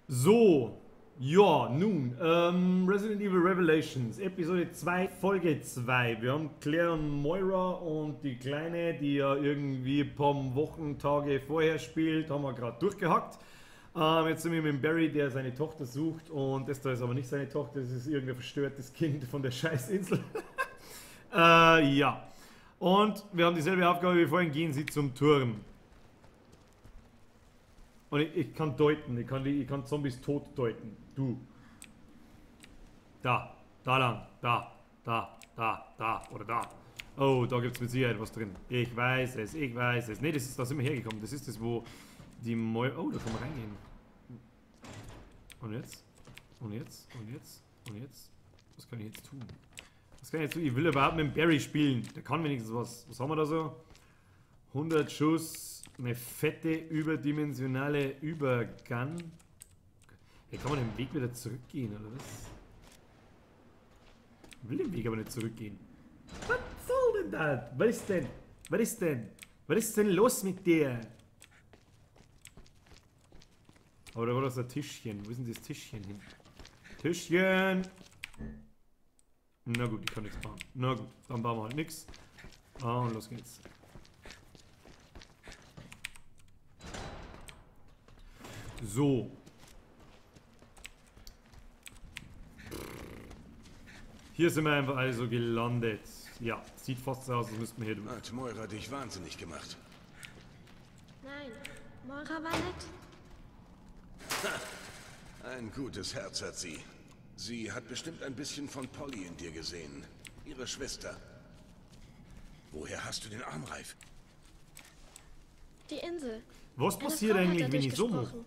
So, ja, nun, Resident Evil Revelations, Episode 2, Folge 2. Wir haben Claire und Moira und die Kleine, die ja irgendwie ein paar Wochentage vorher spielt, haben wir gerade durchgehackt. Jetzt sind wir mit dem Barry, der seine Tochter sucht, und das da ist aber nicht seine Tochter, das ist irgendein verstörtes Kind von der Scheißinsel. Ja. Und wir haben dieselbe Aufgabe wie vorhin, gehen Sie zum Turm. Und ich kann deuten, ich kann Zombies tot deuten. Du. Da lang, da, oder da. Oh, da gibt es mit Sicherheit was drin. Ich weiß es. Ne, da sind wir hergekommen. Das ist das, wo die Mäuer... Oh, da kann man reingehen. Und jetzt? Was kann ich jetzt tun? Ich will überhaupt mit dem Barry spielen. Der kann wenigstens was. Was haben wir da so? 100 Schuss, eine fette, überdimensionale Übergun. Hier kann man den Weg wieder zurückgehen, oder was? Ich will den Weg aber nicht zurückgehen. Was soll denn das? Was ist denn los mit dir? Aber da war das ein Tischchen. Wo ist denn das Tischchen hin? Tischchen! Na gut, ich kann nichts bauen. Na gut, dann bauen wir halt nichts. Und los geht's. So. Hier sind wir einfach also gelandet. Ja, sieht fast so aus, als müssten wir hier durch. Hat Moira dich wahnsinnig gemacht? Nein, Moira war nett. Ein gutes Herz hat sie. Sie hat bestimmt ein bisschen von Polly in dir gesehen. Ihre Schwester. Woher hast du den Armreif? Die Insel. Was Eine passiert Frau hat eigentlich, wenn dadurch ich so mache? gesprochen.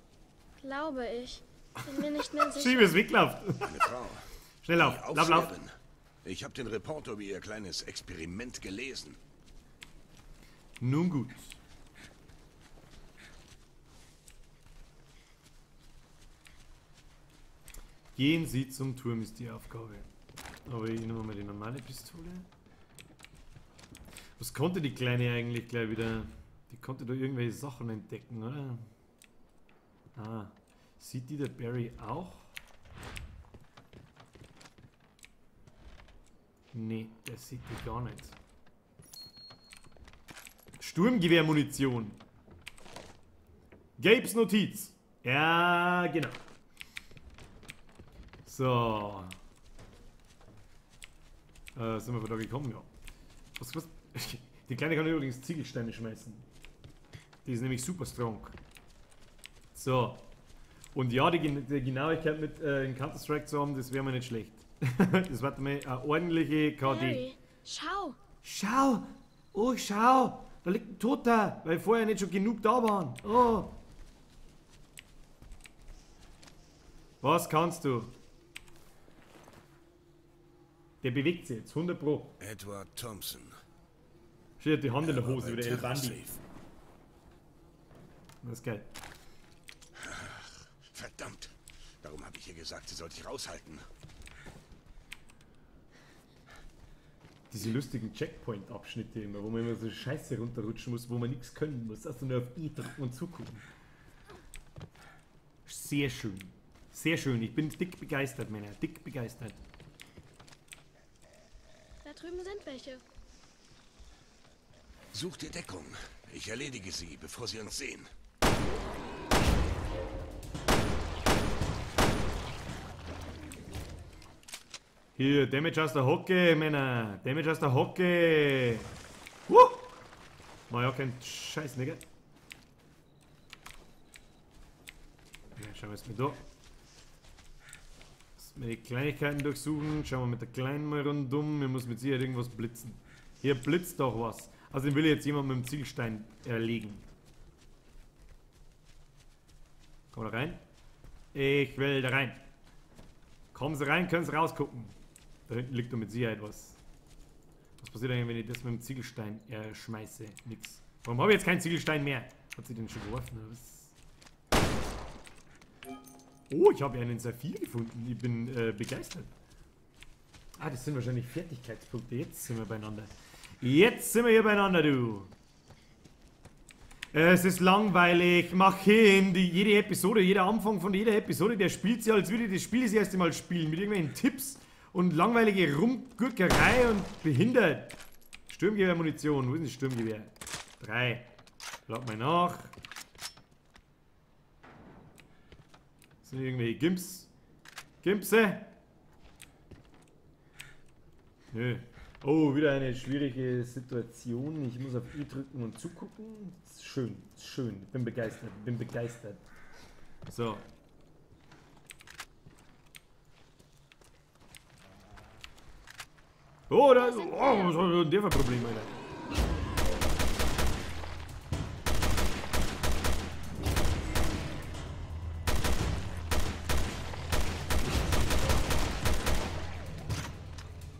Glaube ich. Bin mir nicht mehr sicher. Schiebe es weglauft. Eine Frau. Schnell lauf, Die lauf. Aufseherin. Ich habe den Report über ihr kleines Experiment gelesen. Nun gut. Gehen Sie zum Turm ist die Aufgabe. Aber ich nehme mal die normale Pistole. Was konnte die Kleine eigentlich gleich wieder? Die konnte da irgendwelche Sachen entdecken, oder? Ah. Sieht die der Barry auch? Nee, der sieht die gar nicht. Sturmgewehrmunition. Gabes Notiz. Ja, genau. So. Sind wir von da gekommen? Ja. Was? Die Kleine kann übrigens Ziegelsteine schmeißen. Die ist nämlich super strong. So. Und ja, die Genauigkeit mit in Counter-Strike zu haben, das wäre mir nicht schlecht. Das war mir eine ordentliche KD. Barry, schau. Schau! Oh, schau! Da liegt ein Toter, weil vorher nicht schon genug da waren. Oh! Was kannst du? Der bewegt sich jetzt, 100 Pro. Edward Thompson. Steht die Hand in der Er war Hose, bei wie der El Bandi. TerraSafe. Das ist geil. Verdammt. Darum habe ich ihr gesagt, sie soll sich raushalten. Diese lustigen Checkpoint-Abschnitte immer, wo man immer so Scheiße runterrutschen muss, wo man nichts können muss, also nur auf I drücken und zugucken. Sehr schön. Sehr schön. Ich bin dick begeistert, Männer. Dick begeistert. Da drüben sind welche. Such dir Deckung. Ich erledige sie, bevor sie uns sehen. Hier, Damage aus der Hocke, Männer. Damage aus der Hocke. War ja kein Scheiß, Nigga. Ja, schauen wir jetzt mal da. Lass mal die Kleinigkeiten durchsuchen. Schauen wir mit der Kleinen mal rundum. Wir müssen mit Sicherheit irgendwas blitzen. Hier blitzt doch was. Also den will jetzt jemand mit dem Ziegelstein erlegen. Komm da rein. Ich will da rein. Kommen Sie rein, können Sie rausgucken. Da hinten liegt doch mit Sicherheit was. Was passiert eigentlich, wenn ich das mit dem Ziegelstein schmeiße? Nix. Warum habe ich jetzt keinen Ziegelstein mehr? Hat sie den schon geworfen? Oder was? Oh, ich habe einen Saphir gefunden. Ich bin begeistert. Ah, das sind wahrscheinlich Fertigkeitspunkte. Jetzt sind wir beieinander. Jetzt sind wir hier beieinander, du. Es ist langweilig, mach hin, jede Episode, jeder Anfang von jeder Episode, der spielt sie, als würde das Spiel das erste Mal spielen, mit irgendwelchen Tipps und langweilige Rumgurkerei und behindert. Sturmgewehr-Munition, wo ist denn das Sturmgewehr? 3. Schlag mal nach. Das sind irgendwelche Gimps. Gimpse? Nö. Oh, wieder eine schwierige Situation. Ich muss auf I drücken und zugucken. Schön, schön. Bin begeistert, bin begeistert. So. Oh, da ist. Oh, was hat denn der für ein Problem, Alter?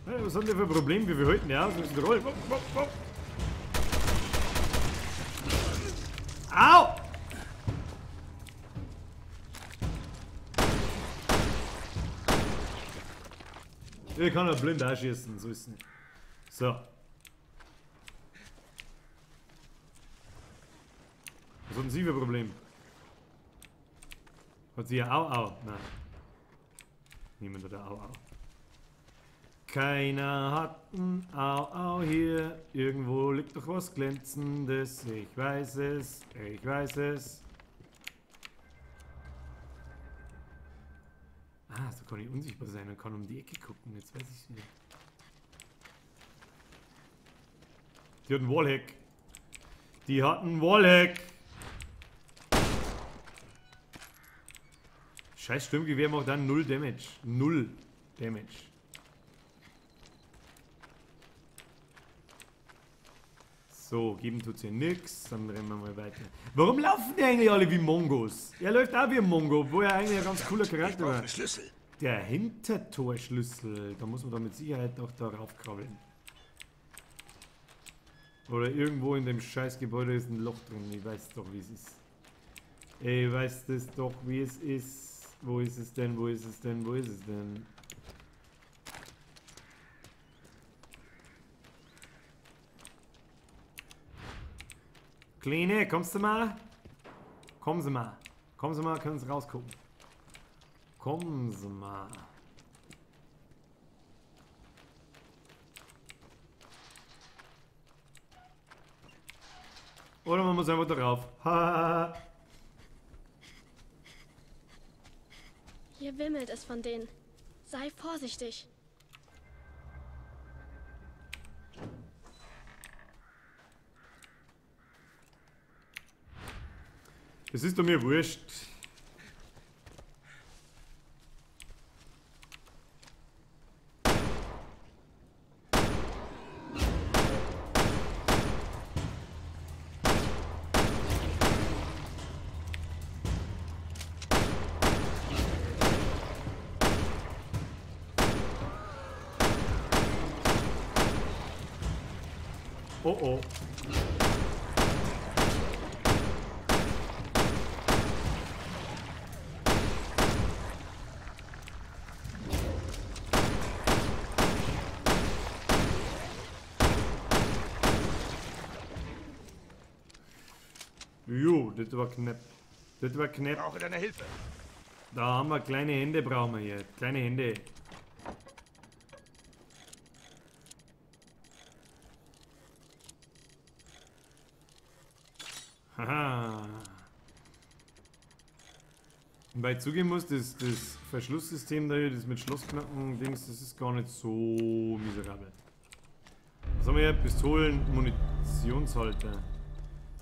Hey, was hat der für ein Problem? Wie wir halten der aus? Wir müssen rollen. Au! Ich kann ja blind ausschießen, so ist es nicht. So. Was hatten Sie für ein Problem? Hat sie ja Au? Nein. Niemand hat Au. Keiner hat ein Au hier. Irgendwo liegt doch was Glänzendes. Ich weiß es. Ah, so kann ich unsichtbar sein und kann um die Ecke gucken. Jetzt weiß ich es wieder. Die hat einen Wallhack. Die hat einen Wallhack. Scheiß Sturmgewehr macht dann 0 Damage. 0 Damage. So, geben tut's hier nix. Dann rennen wir mal weiter. Warum laufen die eigentlich alle wie Mongos? Er läuft auch wie ein Mongo, obwohl er eigentlich ein ganz cooler Charakter war. Schlüssel. Der Hintertorschlüssel. Da muss man da mit Sicherheit auch da raufkrabbeln. Oder irgendwo in dem Scheißgebäude ist ein Loch drin. Ich weiß doch, wie es ist. Ich weiß das doch, wie es ist. Wo ist es denn? Kleine, kommst du mal? Kommen Sie mal, können Sie rausgucken. Kommen Sie mal. Oder man muss einfach darauf. Ha. Hier wimmelt es von denen. Sei vorsichtig. Das ist doch mir wurscht. Oh oh. Jo, das war knapp. Das war knapp. Ich brauche deine Hilfe. Da haben wir kleine Hände, brauchen wir hier. Kleine Hände. Haha. Weil ich zugeben muss, das Verschlusssystem da hier, das mit Schlossknacken-Dings, das ist gar nicht so miserabel. Was haben wir hier? Pistolen, Munitionshalter.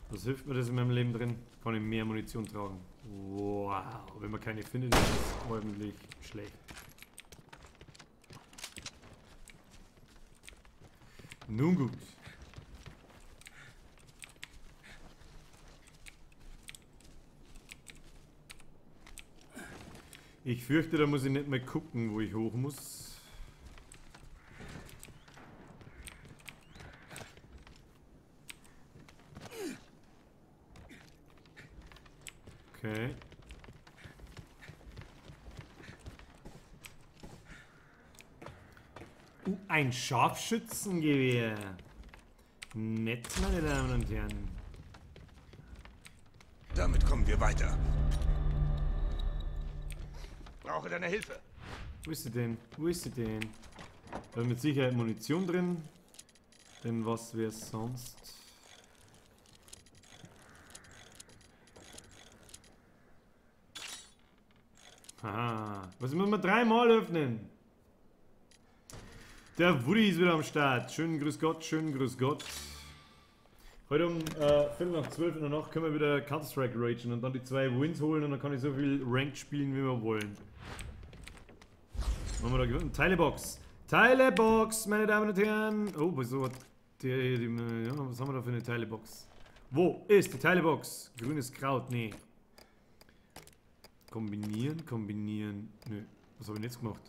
Was hilft mir das in meinem Leben drin? Kann ich mehr Munition tragen. Wow, wenn man keine findet, ist das ordentlich schlecht. Nun gut. Ich fürchte, da muss ich nicht mehr gucken, wo ich hoch muss. Okay. Ein Scharfschützengewehr. Nett, meine Damen und Herren. Damit kommen wir weiter. Brauche deine Hilfe. Wo ist sie denn? Wo ist sie denn? Da ist mit Sicherheit Munition drin. Denn was wäre sonst? Haha. Was muss man 3-mal öffnen? Der Woody ist wieder am Start. Schönen Grüß Gott, schönen Grüß Gott. Heute um 11:45 in der Nacht können wir wieder Counter-Strike ragen und dann die 2 Wins holen und dann kann ich so viel Ranked spielen, wie wir wollen. Was haben wir da gewonnen? Teilebox. Teilebox, meine Damen und Herren. Oh, wieso hat ja, was haben wir da für eine Teilebox? Wo ist die Teilebox? Grünes Kraut, nee. Kombinieren, kombinieren. Nö, was habe ich denn jetzt gemacht?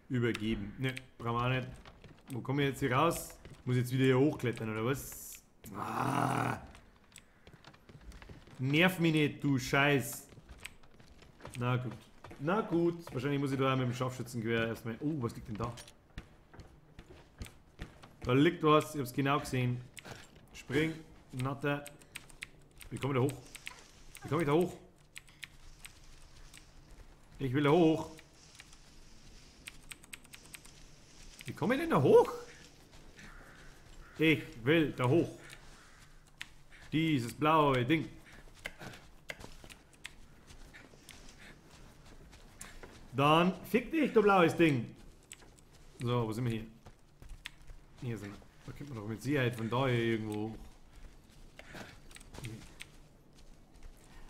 Übergeben. Ne, brauchen wir auch nicht. Wo komme ich jetzt hier raus? Muss ich jetzt wieder hier hochklettern, oder was? Ah. Nerv mich nicht, du Scheiß. Na gut. Na gut. Wahrscheinlich muss ich da mit dem Scharfschützengewehr erstmal... Oh, was liegt denn da? Da liegt was. Ich hab's genau gesehen. Spring. Natter. Wie komme ich da hoch? Wie komme ich da hoch? Ich will da hoch. Wie komme ich denn da hoch? Ich will da hoch. Dieses blaue Ding. Dann fick dich, du blaues Ding. So, wo sind wir hier? Hier sind wir. Da kommt man doch mit Sicherheit von daher irgendwo hoch.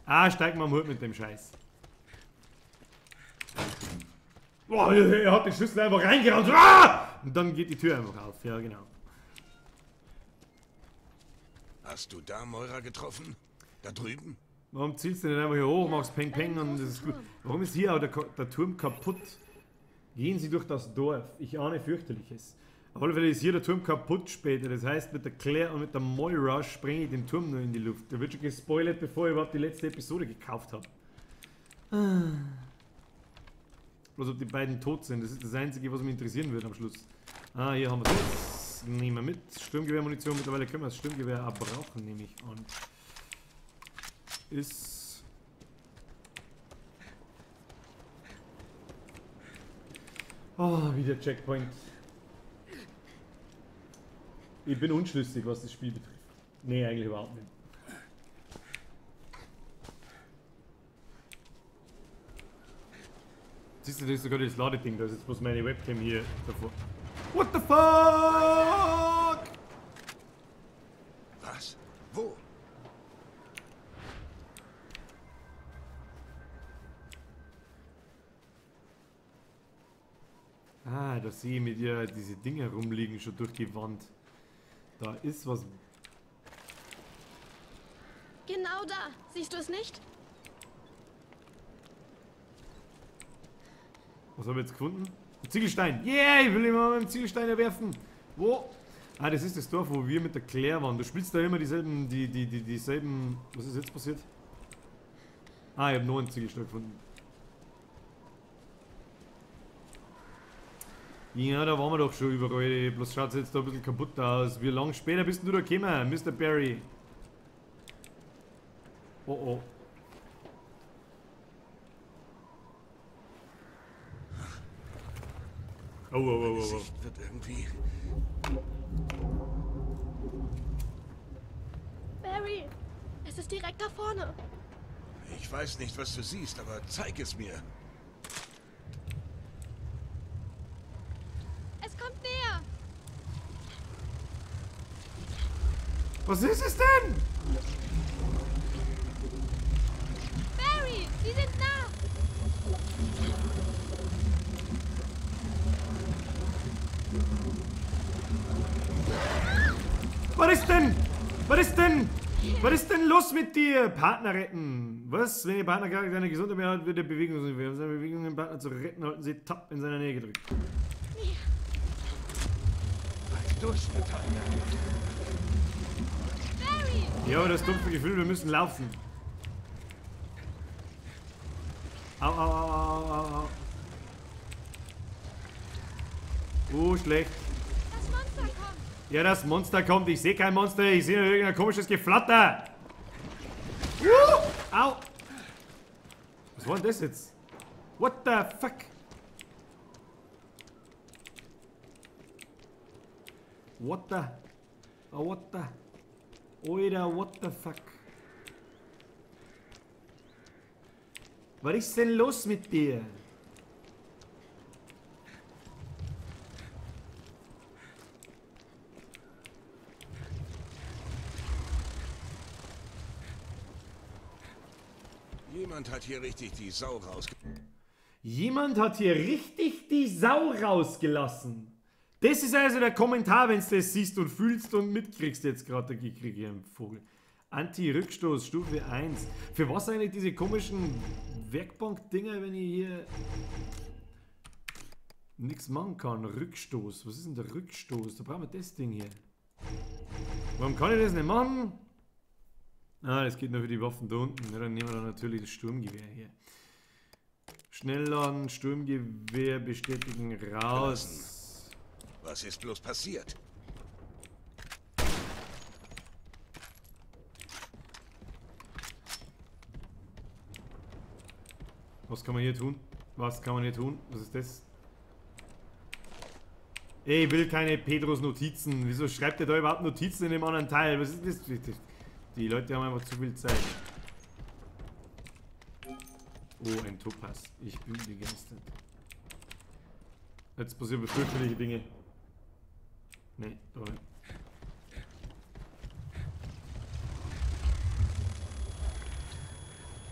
Ah, steig mal am Hut mit dem Scheiß. Boah, er hat den Schlüssel einfach reingerannt. Ah! Und dann geht die Tür einfach auf. Ja, genau. Hast du da Moira getroffen? Da drüben? Warum zielst du denn einfach hier hoch, machst Peng Peng und das ist gut. Warum ist hier auch der Turm kaputt? Gehen Sie durch das Dorf. Ich ahne fürchterliches. Auf alle Fälle ist hier der Turm kaputt später. Das heißt, mit der Claire und mit der Moira sprenge ich den Turm nur in die Luft. Der wird schon gespoilert, bevor ich überhaupt die letzte Episode gekauft habe. Bloß ob die beiden tot sind. Das ist das Einzige, was mich interessieren wird am Schluss. Ah, hier haben wir es. Nehmen wir mit. Sturmgewehrmunition. Mittlerweile können wir das Sturmgewehr abbrauchen, nehme ich an. Ist... Oh, wieder Checkpoint. Ich bin unschlüssig, was das Spiel betrifft. Nee, eigentlich überhaupt nicht. Siehst du, das ist sogar das Ladeding, da ist jetzt bloß meine Webcam hier davor. What the fuck? Was? Wo? Ah, da sehe ich mit ihr diese Dinge rumliegen schon durch die Wand. Da ist was. Genau da. Siehst du es nicht? Was habe ich jetzt gefunden? Ein Ziegelstein. Yeah, ich will ihn mal mit dem Ziegelstein erwerfen. Wo? Ah, das ist das Dorf, wo wir mit der Claire waren. Du spielst da immer dieselben, dieselben... Was ist jetzt passiert? Ah, ich habe noch einen Ziegelstein gefunden. Ja, da waren wir doch schon überall. Bloß schaut es jetzt da ein bisschen kaputt aus. Wie lange später bist du da gekommen, Mr. Barry? Oh oh. Oh, oh, oh, oh, oh. Wird irgendwie... Barry, es ist direkt da vorne. Ich weiß nicht, was du siehst, aber zeig es mir. Es kommt näher. Was ist es denn? Barry, sie sind nah. Was ist denn? Was ist denn? Was ist denn los mit dir? Partner retten. Was? Wenn Ihr Partner gerade eine gesunde Mehr hat, wird er Bewegung. Wir haben seine Bewegung, den Partner zu retten, halten Sie Tab in seiner Nähe gedrückt. Barry! Ja, aber das dumpfe Gefühl, wir müssen laufen. Au, au, au, au, au, au. Oh, schlecht. Das Monster kommt. Ja, das Monster kommt. Ich sehe kein Monster. Ich sehe nur irgendein komisches Geflatter. Au. Was war denn das jetzt? What the fuck? What the? Oh, what the? Oida, what the fuck? Was ist denn los mit dir? Jemand hat hier richtig die Sau rausgelassen. Jemand hat hier richtig die Sau rausgelassen. Das ist also der Kommentar, wenn du das siehst und fühlst und mitkriegst jetzt gerade, der krieg ich einen Vogel. Anti-Rückstoß, Stufe 1. Für was eigentlich diese komischen Werkbank-Dinger, wenn ich hier nichts machen kann? Rückstoß. Was ist denn der Rückstoß? Da brauchen wir das Ding hier. Warum kann ich das nicht machen? Ah, das geht nur für die Waffen da unten. Ja, dann nehmen wir dann natürlich das Sturmgewehr hier. Schnellladen, Sturmgewehr bestätigen, raus. Was ist bloß passiert? Was kann man hier tun? Was kann man hier tun? Was ist das? Ey, ich will keine Pedros Notizen. Wieso schreibt ihr da überhaupt Notizen in dem anderen Teil? Was ist das? Die Leute haben einfach zu viel Zeit. Oh, ein Topaz. Ich bin begeistert. Jetzt passieren fürchterliche Dinge. Nee, da nicht.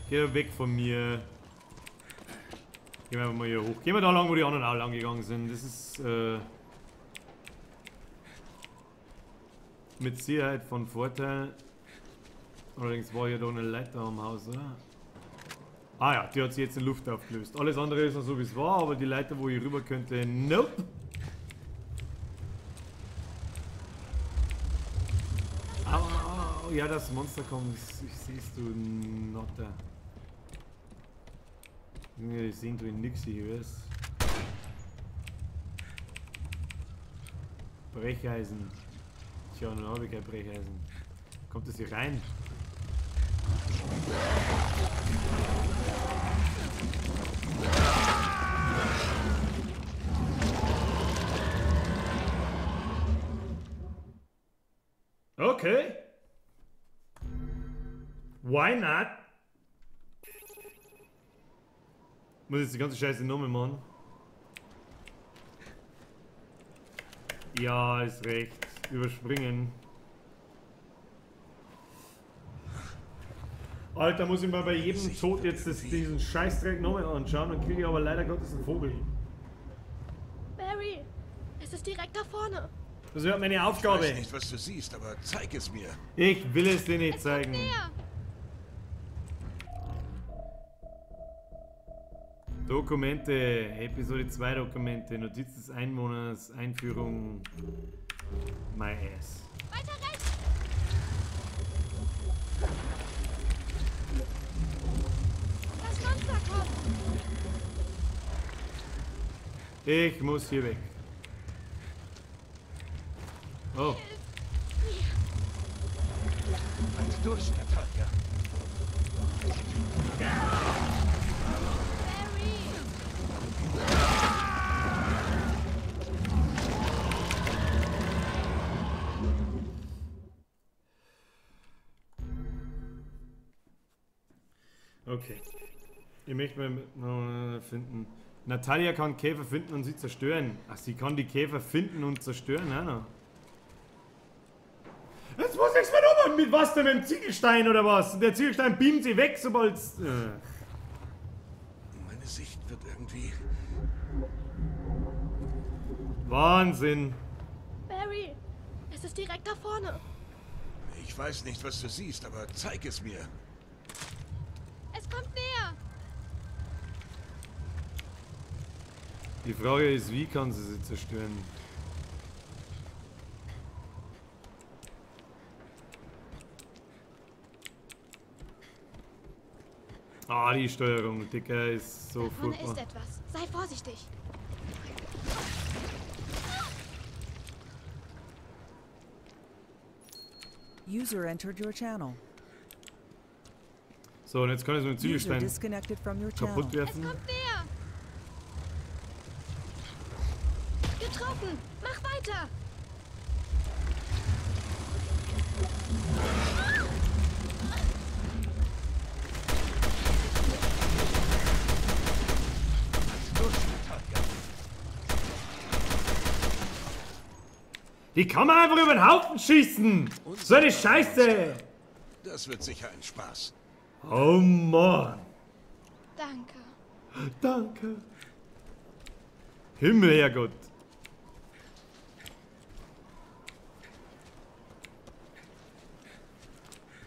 Geh weg von mir. Gehen wir einfach mal hier hoch. Gehen wir da lang, wo die anderen auch lang gegangen sind. Das ist mit Sicherheit von Vorteil. Allerdings war hier da eine Leiter am Haus, oder? Ah ja, die hat sich jetzt in Luft aufgelöst. Alles andere ist noch so wie es war, aber die Leiter, wo ich rüber könnte, nope. Oh, ja, das Monster kommt. Ich siehst du, Notter. Die sehen du in nix, ich weiß. Brecheisen. Tja, dann habe ich kein Brecheisen. Kommt das hier rein? Okay. Why not? Muss jetzt die ganze Scheiße nochmal machen. Ja, ist recht. Überspringen. Alter, muss ich mal bei jedem Tod jetzt diesen Scheißdreck nochmal anschauen, dann kriege ich aber leider Gottes einen Vogel. Barry, es ist direkt da vorne. Das wäre meine Aufgabe. Ich weiß nicht, was du siehst, aber zeig es mir. Ich will es dir nicht zeigen. Näher. Dokumente, Episode 2 Dokumente, Notiz des Einwohners, Einführung, my ass. Weiter rechts. Das Monster kommt. Ich muss hier weg. Oh. Halt durch, Natalia. Okay. Ich möchte mal finden. Natalia kann Käfer finden und sie zerstören. Ach, sie kann die Käfer finden und zerstören? Nein, nein. Jetzt muss ich's mir nochmal mit was denn? Mit dem Ziegelstein oder was? Der Ziegelstein beamt sie weg, sobald's. Meine Sicht wird irgendwie. Wahnsinn. Barry, es ist direkt da vorne. Ich weiß nicht, was du siehst, aber zeig es mir. Es kommt näher. Die Frage ist, wie kann sie zerstören? Ah, die Steuerung, Dicker, ist so Da vorne furchtbar. ist etwas. Sei vorsichtig. User entered your channel. So, und jetzt kann ich so einen User Ziegelstein disconnected from your channel. kaputt Es werfen. kommt näher! Getroffen! Mach weiter! Die kann man einfach über den Haufen schießen! So eine Scheiße! Das wird sicher ein Spaß. Oh Mann! Danke. Danke! Himmel, Herrgott!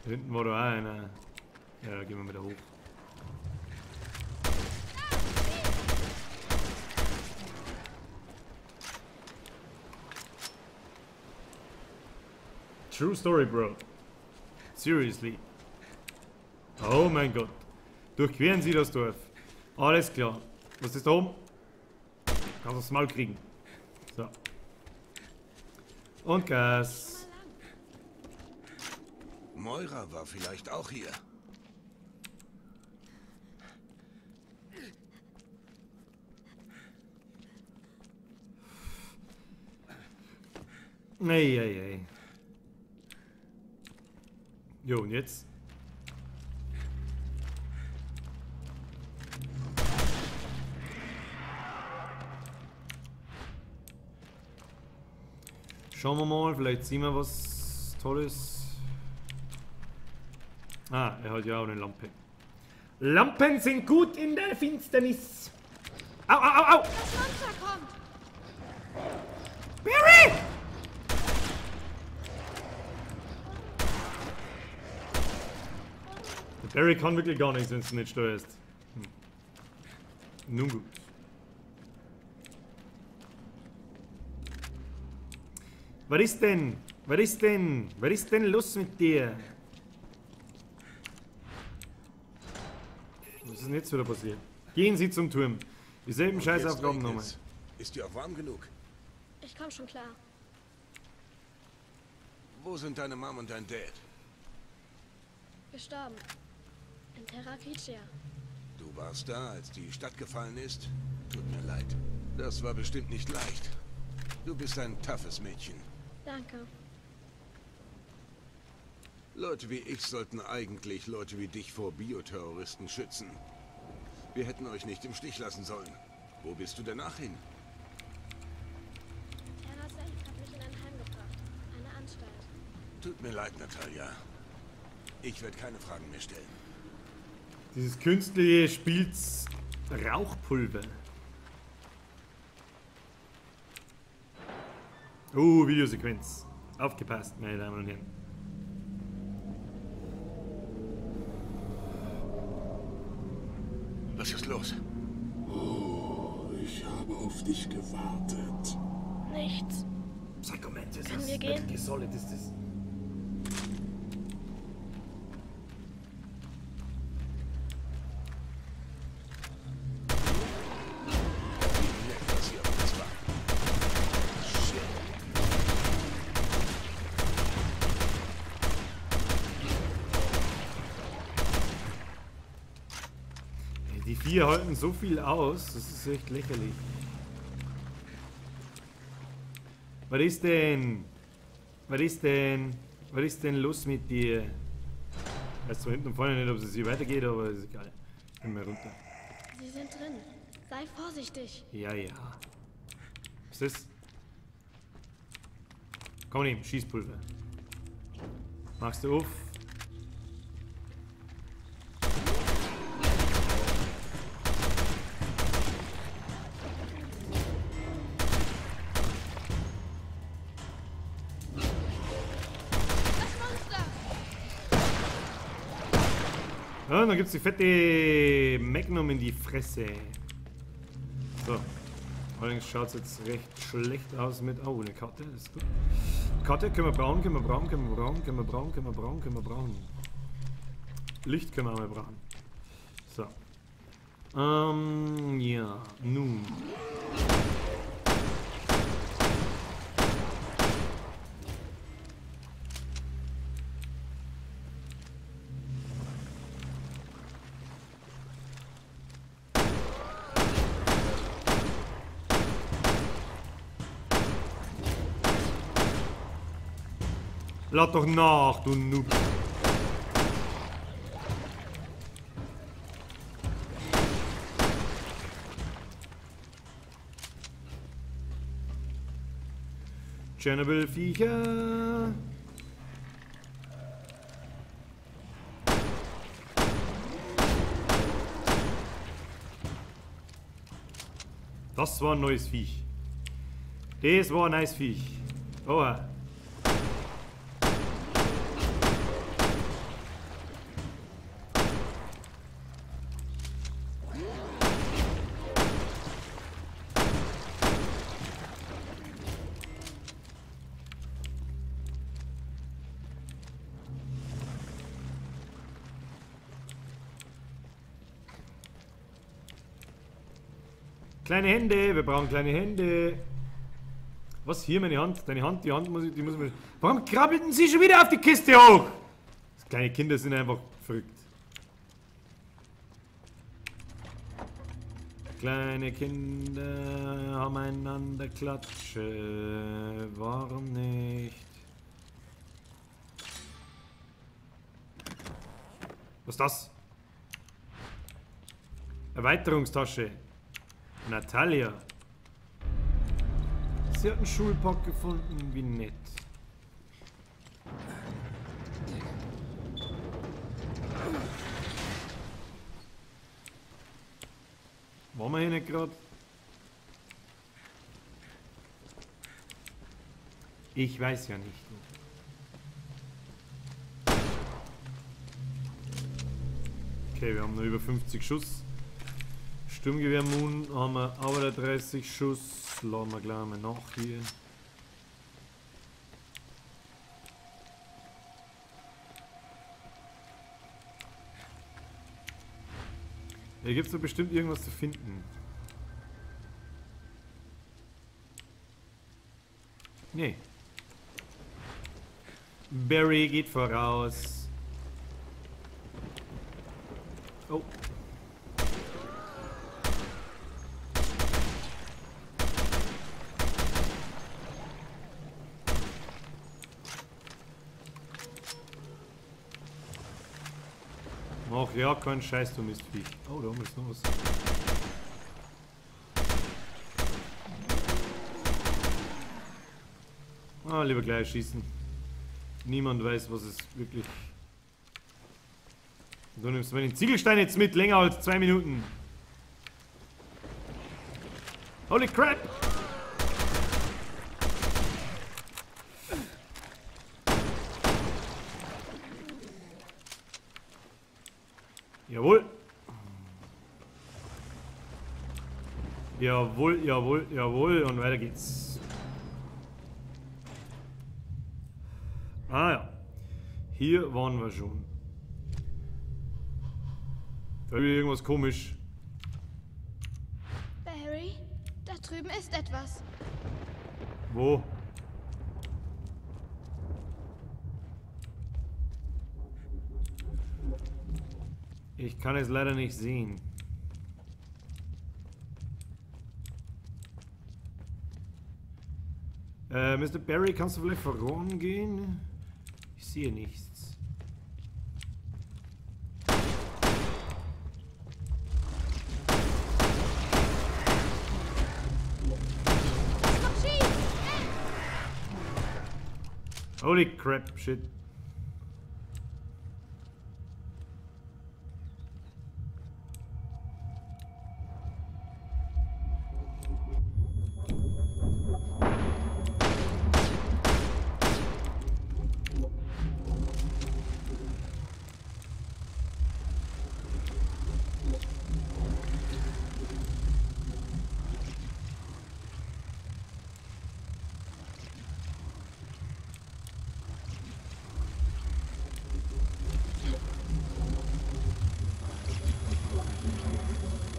Da hinten war da auch einer. Ja, da gehen wir wieder hoch. True story, bro. Seriously. Oh mein Gott. Durchqueren Sie das Dorf. Alles klar. Was ist da oben? Kannst aufs Maul kriegen. So. Und Gas. Moira war vielleicht auch hier. Ey, ey, ey. Jo, und jetzt? Schauen wir mal, vielleicht sehen wir was Tolles. Ah, er hat ja auch eine Lampe. Lampen sind gut in der Finsternis. Au, au, au, au! Das Monster kommt! Barry! Der Barry kann wirklich gar nichts, wenn du nicht steuerst. Nun gut. Was ist denn? Was ist denn? Was ist denn los mit dir? Was ist denn jetzt wieder passiert? Gehen Sie zum Turm. Dieselben Und Scheißaufgaben jetzt nochmal. regnet's. Ist dir auch warm genug? Ich komm schon klar. Wo sind deine Mom und dein Dad? Gestorben. In Terra Grigia. Du warst da, als die Stadt gefallen ist? Tut mir leid. Das war bestimmt nicht leicht. Du bist ein toughes Mädchen. Danke. Leute wie ich sollten eigentlich Leute wie dich vor Bioterroristen schützen. Wir hätten euch nicht im Stich lassen sollen. Wo bist du danach hin? Terra Safe hat mich in ein Heim gebracht. Eine Anstalt. Tut mir leid, Natalia. Ich werde keine Fragen mehr stellen. Dieses künstliche spielt's Rauchpulver. Oh, Videosequenz. Aufgepasst, meine Damen und Herren. Was ist los? Oh, ich habe auf dich gewartet. Nichts. Psychomantis. Können wir gehen? Wie solid ist das? Wie nett, dass ihr auf uns wart. Shit. Ey, die vier halten so viel aus, das ist echt lächerlich. Was ist denn? Was ist denn? Was ist denn los mit dir? Ich weiß zwar hinten und vorne nicht, ob es hier weitergeht, aber ist egal. Gehen wir runter. Sie sind drin. Sei vorsichtig. Ja, ja. Was ist das? Komm nehmen, Schießpulver. Machst du auf. Das Monster! Ja, und dann gibt's die fette Magnum in die Fresse. So. Allerdings schaut es jetzt recht schlecht aus mit. Oh, eine Karte, das ist gut. Karte können wir brauchen, können wir brauchen, können wir brauchen, können wir brauchen, können wir brauchen, können wir brauchen. Licht können wir auch mal brauchen. So. Ja, nun. Lad doch nach, du Noob. Chernobyl-Viecher. Das war ein neues Viech. Das war ein nice Viech. Oha. Kleine Hände, wir brauchen kleine Hände. Was hier, meine Hand? Deine Hand, die Hand muss ich, die muss man. Warum krabbelten sie schon wieder auf die Kiste hoch? Kleine Kinder sind einfach verrückt. Kleine Kinder haben einander Klatsche. Warum nicht? Was ist das? Erweiterungstasche. Natalia. Sie hat einen Schulpack gefunden, wie nett. Waren wir hier nicht gerade? Ich weiß ja nicht. Okay, wir haben noch über 50 Schuss. Sturmgewehr Moon haben wir auch wieder 30 Schuss. Laden wir gleich mal nach hier. Hier gibt es doch bestimmt irgendwas zu finden. Nee. Barry geht voraus. Oh. Ach ja, kein Scheiß, du Mistviech. Oh, da oben ist noch was. Ah, lieber gleich schießen. Niemand weiß, was es wirklich... Du nimmst meinen Ziegelstein jetzt mit, länger als 2 Minuten. Holy crap! Jawohl. Jawohl, jawohl, jawohl. Und weiter geht's. Ah ja. Hier waren wir schon. Da ist irgendwas komisch. Barry, da drüben ist etwas. Wo? Ich kann es leider nicht sehen. Mr. Barry, kannst du vielleicht vorangehen? Ich sehe nichts. Holy crap, shit.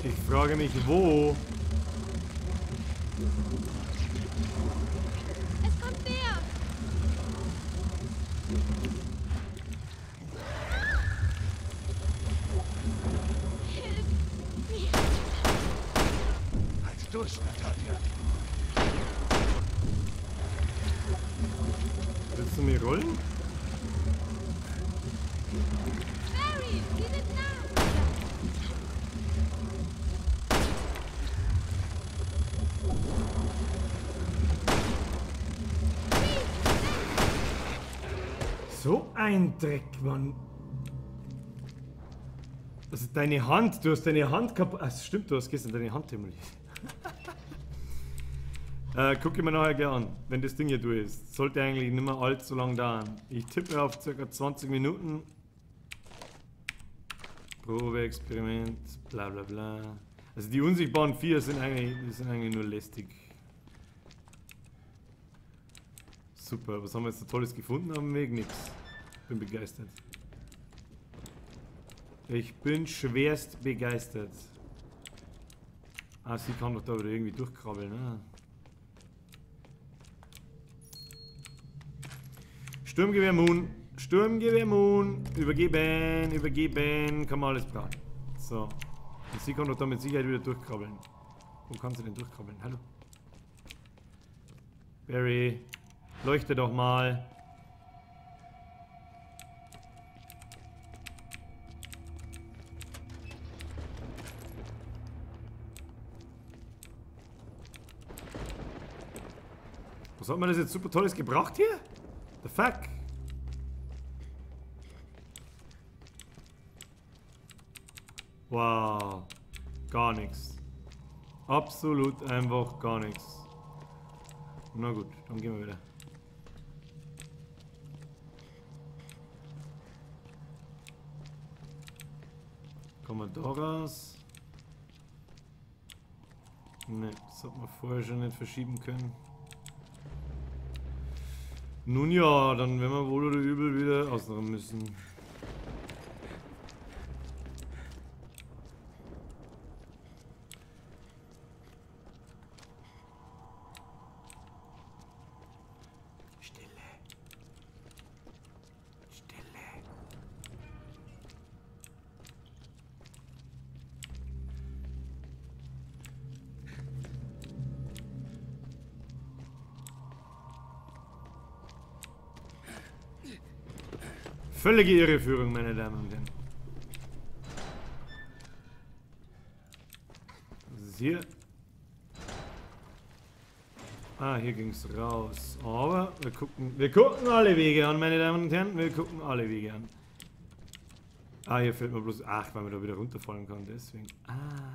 Ich frage mich, wo? Es kommt näher. Hilf mir. Halt durch, Natalia. Willst du mir rollen? So ein Dreck, Mann. Also deine Hand, du hast deine Hand kaputt. Ach, stimmt, du hast gestern deine Hand demoliert. Guck ich mir nachher gleich an, wenn das Ding hier durch ist. Sollte eigentlich nicht mehr allzu lang dauern. Ich tippe auf ca. 20 Minuten. Probeexperiment, bla bla bla. Also die unsichtbaren 4 sind eigentlich nur lästig. Super, was haben wir jetzt so Tolles gefunden auf dem Weg? Nix. Bin begeistert. Ich bin schwerst begeistert. Ah, sie kann doch da wieder irgendwie durchkrabbeln, ne? Sturmgewehr Moon. Sturmgewehr Moon. Übergeben, übergeben. Kann man alles brauchen. So. Und sie kann doch da mit Sicherheit wieder durchkrabbeln. Wo kann sie denn durchkrabbeln? Hallo? Barry. Leuchte doch mal. Was hat man das jetzt super Tolles gebracht hier? The fuck? Wow. Gar nichts. Absolut einfach gar nichts. Na gut, dann gehen wir wieder. Kommen wir da raus? Ne, das hat man vorher schon nicht verschieben können. Nun ja, dann werden wir wohl oder übel wieder außenrum müssen. Stille. Stille. Völlige Irreführung, meine Damen und Herren. Was ist hier? Ah, hier ging es raus. Aber wir gucken alle Wege an, meine Damen und Herren. Wir gucken alle Wege an. Ah, hier fällt mir bloß... Ach, weil man da wieder runterfallen kann, deswegen. Ah,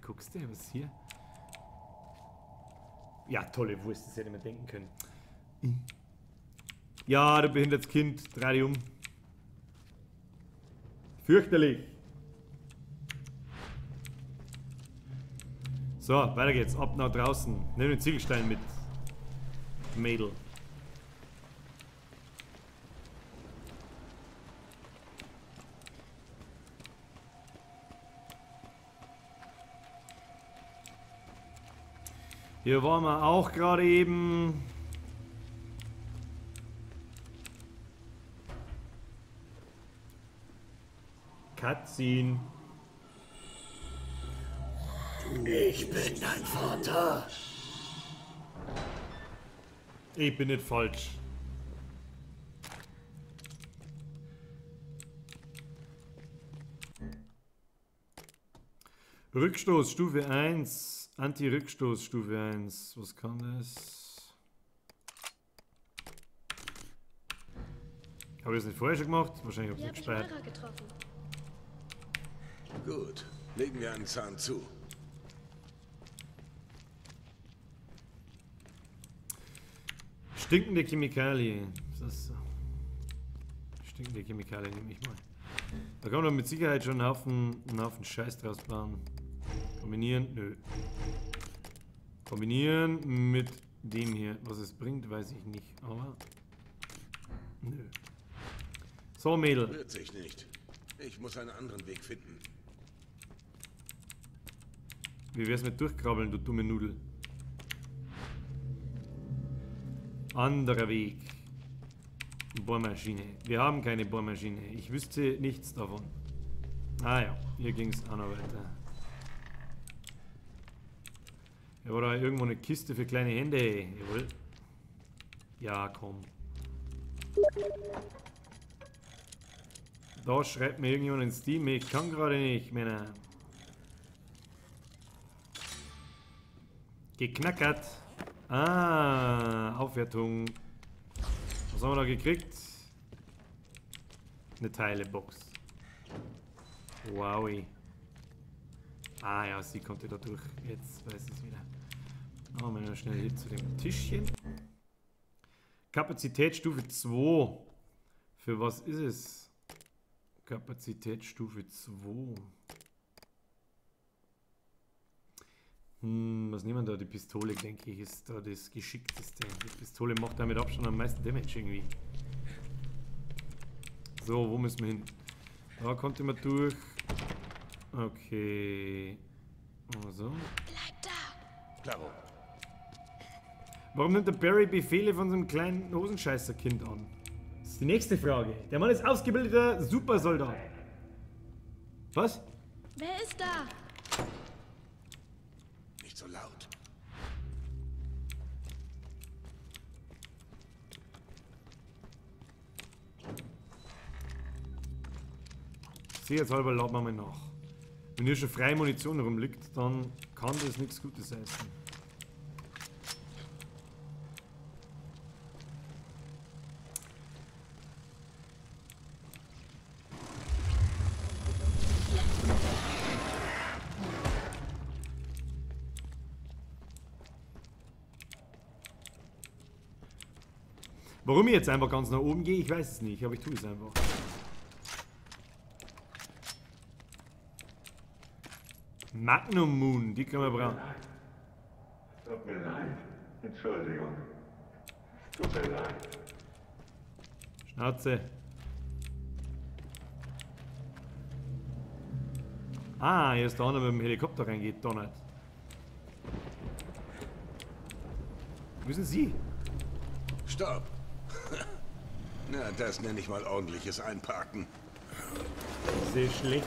guckst du, was ist hier? Ja, tolle Wurst, das hätte man denken können. Ja, du behindertes Kind, dreh dich um. Fürchterlich. So, weiter geht's. Ab nach draußen. Nimm den Ziegelstein mit. Mädel. Hier waren wir auch gerade eben. Cutscene. Ich bin dein Vater. Ich bin nicht falsch. Rückstoß Stufe 1. Anti-Rückstoß Stufe 1. Was kann das? Habe ich das nicht vorher schon gemacht? Wahrscheinlich habe ich nicht gespeichert. Gut, legen wir einen Zahn zu. Stinkende Chemikalie. Das ist so. Stinkende Chemikalie nehme ich mal. Da kann man mit Sicherheit schon einen Haufen Scheiß draus bauen. Kombinieren? Nö. Kombinieren mit dem hier. Was es bringt, weiß ich nicht. Aber... Nö. So, Mädel. Rührt sich nicht. Ich muss einen anderen Weg finden. Wie wär's mit durchkrabbeln, du dumme Nudel? Anderer Weg. Bohrmaschine. Wir haben keine Bohrmaschine. Ich wüsste nichts davon. Ah ja, hier ging es auch noch weiter. Ja, war da irgendwo eine Kiste für kleine Hände. Jawohl. Ja, komm. Da schreibt mir irgendjemand ins Steam. Ich kann gerade nicht, Männer. Geknackert. Ah, Aufwertung. Was haben wir da gekriegt? Eine Teilebox. Wowi. Ah ja, sie konnte da durch. Jetzt weiß ich es wieder. Machen wir noch schnell hier zu dem Tischchen. Kapazitätsstufe 2. Für was ist es? Kapazitätsstufe 2. Was nehmen wir da? Die Pistole, denke ich, ist da das Geschickteste. Die Pistole macht damit Abstand am meisten Damage irgendwie. So, wo müssen wir hin? Da konnte man durch. Okay. Also. Bleib da! Klaro. Warum nimmt der Barry Befehle von so einem kleinen Hosenscheißer-Kind an? Das ist die nächste Frage. Der Mann ist ausgebildeter Supersoldat. Was? Wer ist da? Nicht so laut. Sicherheitshalber laden wir mal nach. Wenn hier schon freie Munition rumliegt, dann kann das nichts Gutes heißen. Warum ich jetzt einfach ganz nach oben gehe, ich weiß es nicht, aber ich tue es einfach. Magnum Moon, die können wir brauchen. Tut mir leid. Entschuldigung. Tut mir leid. Schnauze. Ah, hier ist der andere mit dem Helikopter reingeht, da nicht. Wo sind Sie? Stopp. Na, das nenne ich mal ordentliches Einparken. Sehr schlecht.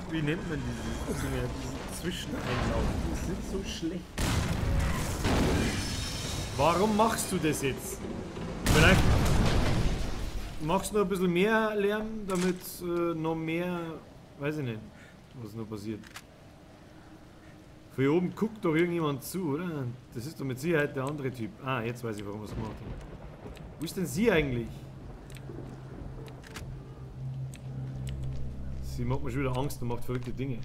Wie nennt man diese Dinge? Diese Zwischeneinlauf. Die sind so schlecht. Warum machst du das jetzt? Vielleicht machst du noch ein bisschen mehr Lärm, damit noch mehr, weiß ich nicht, was noch passiert. Von hier oben guckt doch irgendjemand zu, oder? Das ist doch mit Sicherheit der andere Typ. Ah, jetzt weiß ich, warum er es gemacht hat. Wo ist denn sie eigentlich? Sie macht mir schon wieder Angst und macht verrückte Dinge.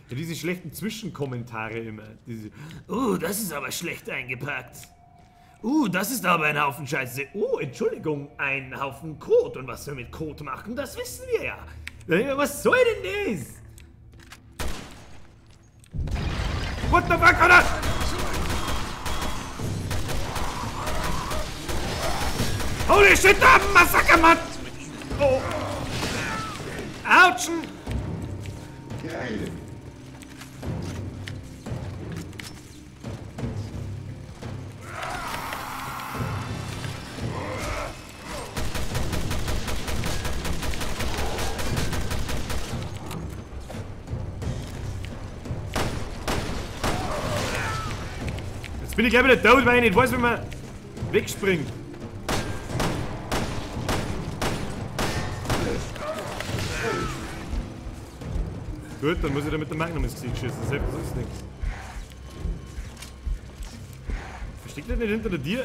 Ja, diese schlechten Zwischenkommentare immer. Diese, das ist aber schlecht eingepackt. Das ist aber ein Haufen Scheiße. Entschuldigung, ein Haufen Kot. Und was wir mit Kot machen, das wissen wir ja. Was soll denn das? What the fuck, oder? Holy shit, da Massaker, Mann! Oh! Autschen! Geil. Jetzt bin ich gleich wieder tot, weil ich nicht weiß, wie man wegspringt. Gut, dann muss ich da mit der Magnum ins Gesicht schießen, selbst das ist nichts. Versteckt das nicht hinter der Tür?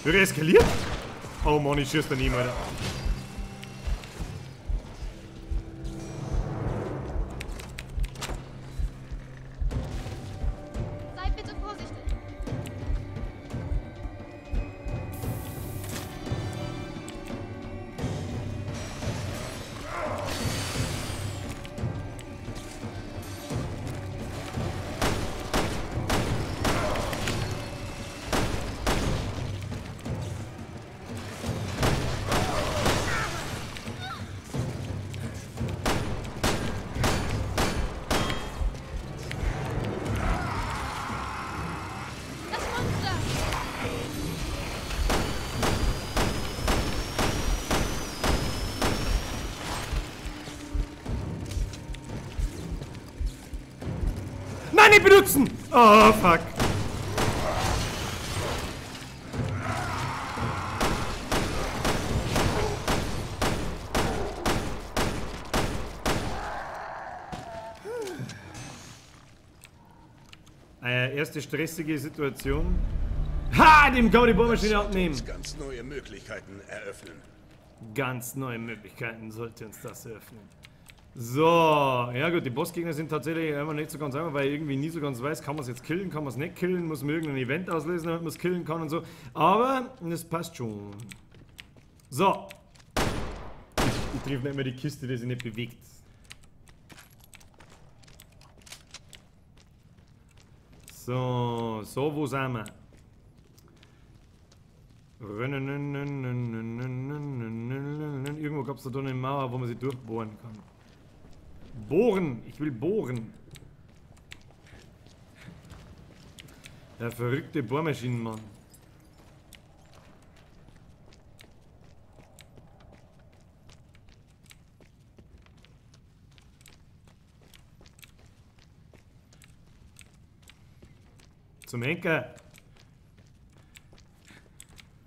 Wird er eskaliert? Oh Mann, ich schieße daneben, Alter. Sei bitte vorsichtig. Das Monster! Nein, nicht benutzen! Oh, fuck. Erste stressige Situation. Ha! Dem kann man die Bohrmaschine abnehmen. Ganz neue Möglichkeiten eröffnen. Ganz neue Möglichkeiten sollte uns das eröffnen. So, ja gut, die Bossgegner sind tatsächlich immer nicht so ganz einfach, weil ich irgendwie nie so ganz weiß, kann man es jetzt killen, kann man es nicht killen, muss man irgendein Event auslösen, damit man es killen kann und so. Aber das passt schon. So. Ich treffe nicht mehr die Kiste, die sich nicht bewegt. So, wo sind wir? Irgendwo gab es da eine Mauer, wo man sie durchbohren kann. Bohren! Ich will bohren! Der verrückte Bohrmaschinenmann. Zum Henker!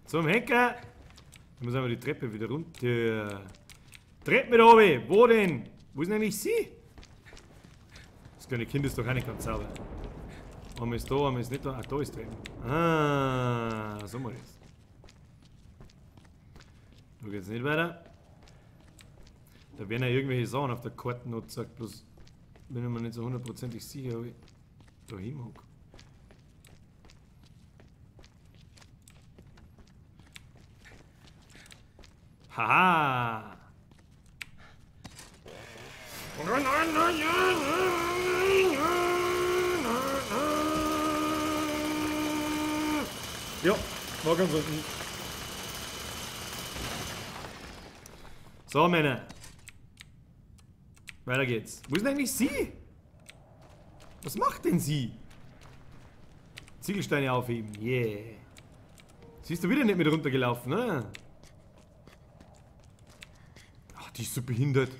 Zum Henker! Ich muss einfach die Treppe wieder runter. Treppe da oben! Wo denn? Wo ist denn eigentlich sie? Das kleine Kind ist doch auch nicht ganz sauber. Einmal ist da, einmal ist nicht da. Ah, da ist drin. Ah, so mal das. Da geht's nicht weiter. Da werden ja irgendwelche Sachen auf der Karte noch gezeigt, bloß bin ich mir nicht so hundertprozentig sicher, ob ich da hin mag. Haha! Ja, war ganz unten. So, Männer. Weiter geht's. Wo ist denn eigentlich sie? Was macht denn sie? Ziegelsteine aufheben. Yeah. Siehst du wieder nicht mit runtergelaufen, ne? Ach, die ist so behindert.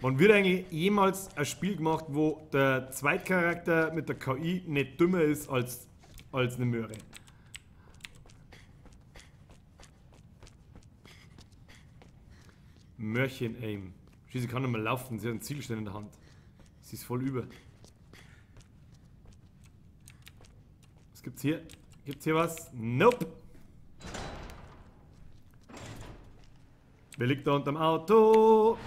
Wann wird eigentlich jemals ein Spiel gemacht, wo der Zweitcharakter mit der KI nicht dümmer ist als eine Möhre? Mörchen-Aim. Schließlich kann nicht mehr laufen, sie hat einen Ziegelstein in der Hand. Sie ist voll über. Was gibt's hier? Gibt's hier was? Nope! Wer liegt da unterm Auto?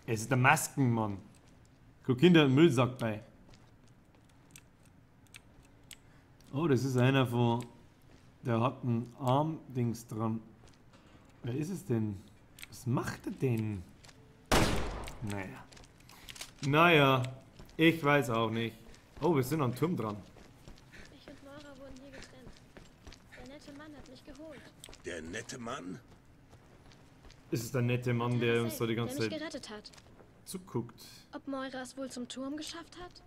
Es ist der Maskenmann. Guck hinter den Müllsack bei. Oh, das ist einer von... Der hat ein Armdings dran. Wer ist es denn? Was macht er denn? Naja, ich weiß auch nicht. Oh, wir sind am Turm dran. Ich und Moira wurden hier getrennt. Der nette Mann hat mich geholt. Der nette Mann? Ist es der nette Mann, der uns so die ganze der mich Zeit gerettet hat. zuguckt? Ob Moira es wohl zum Turm geschafft hat?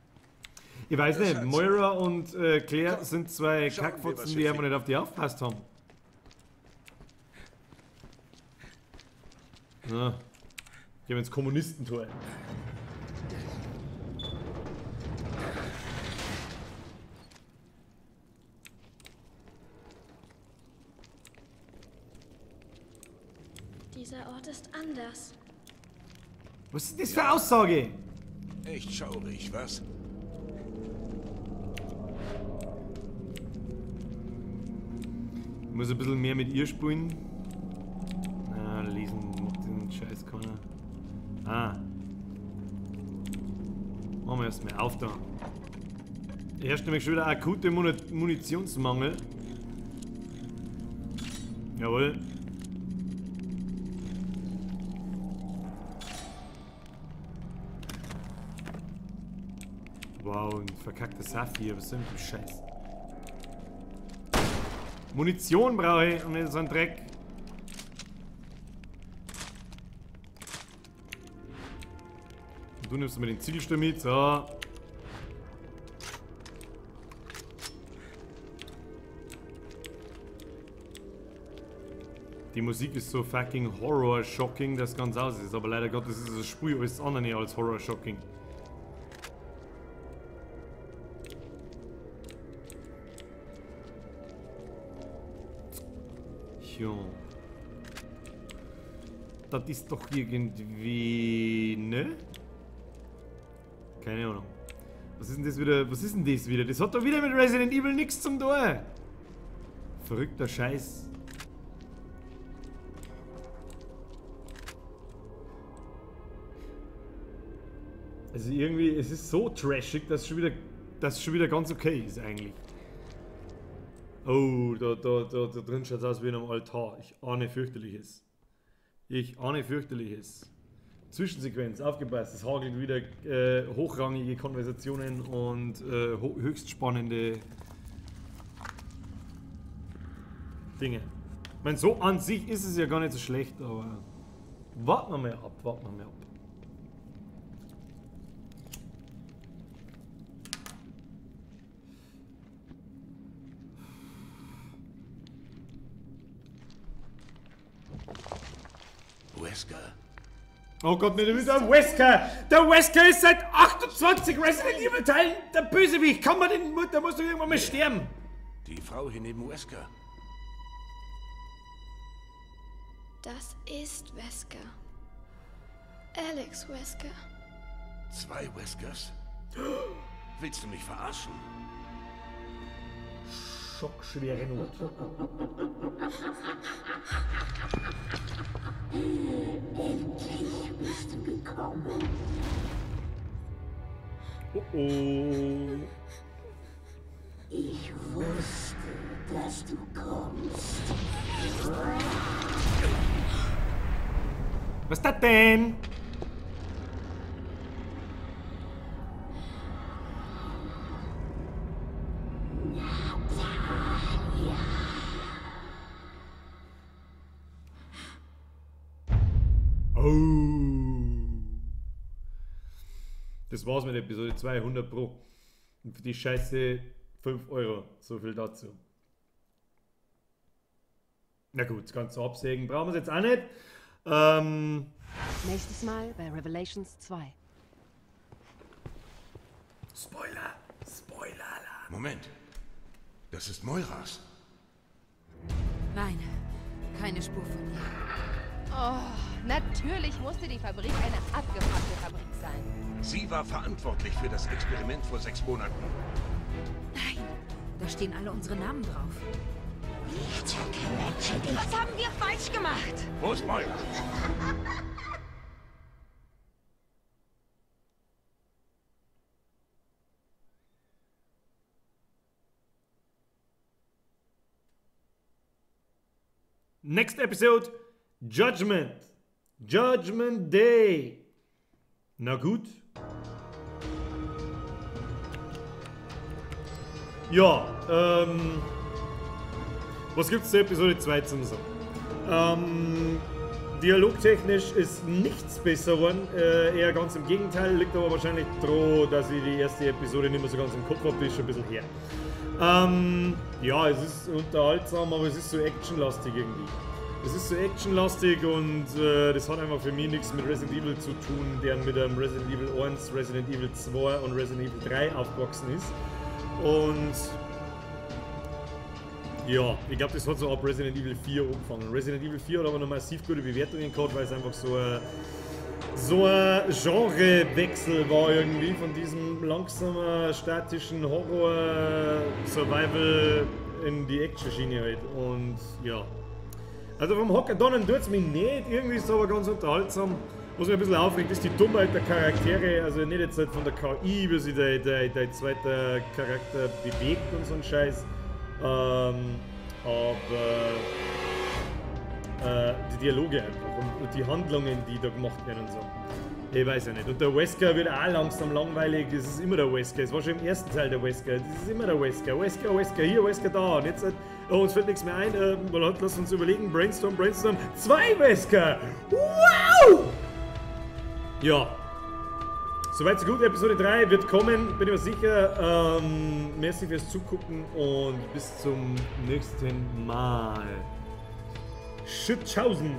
Ich weiß Das nicht, hat's. Moira und Claire Komm, sind zwei schauen wir, Kackfotzen, was die wir einfach nicht auf die aufpasst haben. Na, gehen wir ins Kommunistentor. Dieser Ort ist anders. Was ist das für eine Aussage? Echt schaurig, was? Ich muss ein bisschen mehr mit ihr spielen. Na, lesen macht den Scheiß keiner. Ah. Machen wir erstmal auf da. Herrscht nämlich schon wieder akute Munitionsmangel. Jawohl. Wow, ein verkackter Saphir, was ist denn für ein Scheiß? Munition brauche ich und nicht so ein Dreck. Und du nimmst mir den Ziegelstein mit, so. Die Musik ist so fucking horror-shocking, dass ganz aus ist, aber leider Gottes ist das Spiel alles andere als horror-shocking. Das ist doch irgendwie... Ne? Keine Ahnung. Was ist denn das wieder? Was ist denn das wieder? Das hat doch wieder mit Resident Evil nichts zum tun. Verrückter Scheiß. Also irgendwie, es ist so trashig, dass es schon wieder ganz okay ist eigentlich. Oh, da drin schaut es aus wie in einem Altar. Ich ahne fürchterliches. Zwischensequenz, aufgepasst, es hagelt wieder hochrangige Konversationen und höchst spannende Dinge. Ich meine, so an sich ist es ja gar nicht so schlecht, aber warten wir mal ab. Wesker. Oh Gott, nicht wieder Wesker! Der Wesker ist seit 28 Resident Evil Teilen der Bösewicht! Kann man den Mutter, muss doch irgendwann mal sterben! Die Frau hier neben Wesker. Das ist Wesker. Alex Wesker. 2 Weskers? Willst du mich verarschen? Schockschwere Not. Endlich bist du gekommen. Oh oh. Ich wusste, dass du kommst. Was ist das denn? Das war's mit Episode 200 Pro. Und für die Scheiße 5 Euro. So viel dazu. Na gut, das Ganze absägen brauchen wir es jetzt auch nicht. Nächstes Mal bei Revelations 2. Spoiler. Spoiler-Alarm. Moment. Das ist Moiras. Nein, keine Spur von ihr. Oh, natürlich musste die Fabrik eine abgefuckte Fabrik sein. Sie war verantwortlich für das Experiment vor 6 Monaten. Nein, da stehen alle unsere Namen drauf. Was haben wir falsch gemacht? Wo ist Moira? Next episode, Judgment. Judgment Day. Na gut. Ja, was gibt's zur Episode 2 zu sagen? Dialogtechnisch ist nichts besser geworden, eher ganz im Gegenteil, liegt aber wahrscheinlich daran, dass ich die erste Episode nicht mehr so ganz im Kopf habe, die ist schon ein bisschen her. Ja, es ist unterhaltsam, aber es ist so actionlastig irgendwie. Es ist so actionlastig und das hat einfach für mich nichts mit Resident Evil zu tun, der mit einem Resident Evil 1, Resident Evil 2 und Resident Evil 3 aufgewachsen ist. Und ja, ich glaube, das hat so ab Resident Evil 4 angefangen. Resident Evil 4 hat aber noch massiv gute Bewertungen gehabt, weil es einfach so ein Genrewechsel war irgendwie von diesem langsamen, statischen Horror-Survival in die Action-Schiene halt. Und ja. Also vom Hocker Donnen tut es mich nicht, irgendwie ist es aber ganz unterhaltsam. Was mich ein bisschen aufregt, ist die Dummheit der Charaktere, also nicht jetzt halt von der KI, wie sich der zweite Charakter bewegt und so ein Scheiß. Aber die Dialoge einfach und die Handlungen, die da gemacht werden und so. Ich weiß ja nicht. Und der Wesker wird auch langsam langweilig, das ist immer der Wesker. Es war schon im ersten Teil der Wesker, das ist immer der Wesker. Wesker hier, Wesker da. Und jetzt, uns fällt nichts mehr ein, lass uns überlegen, Brainstorm, 2 Wesker! Wow! Ja. Soweit so gut, Episode 3 wird kommen, bin ich mir sicher. Merci fürs Zugucken und bis zum nächsten Mal. Tschüsshausen!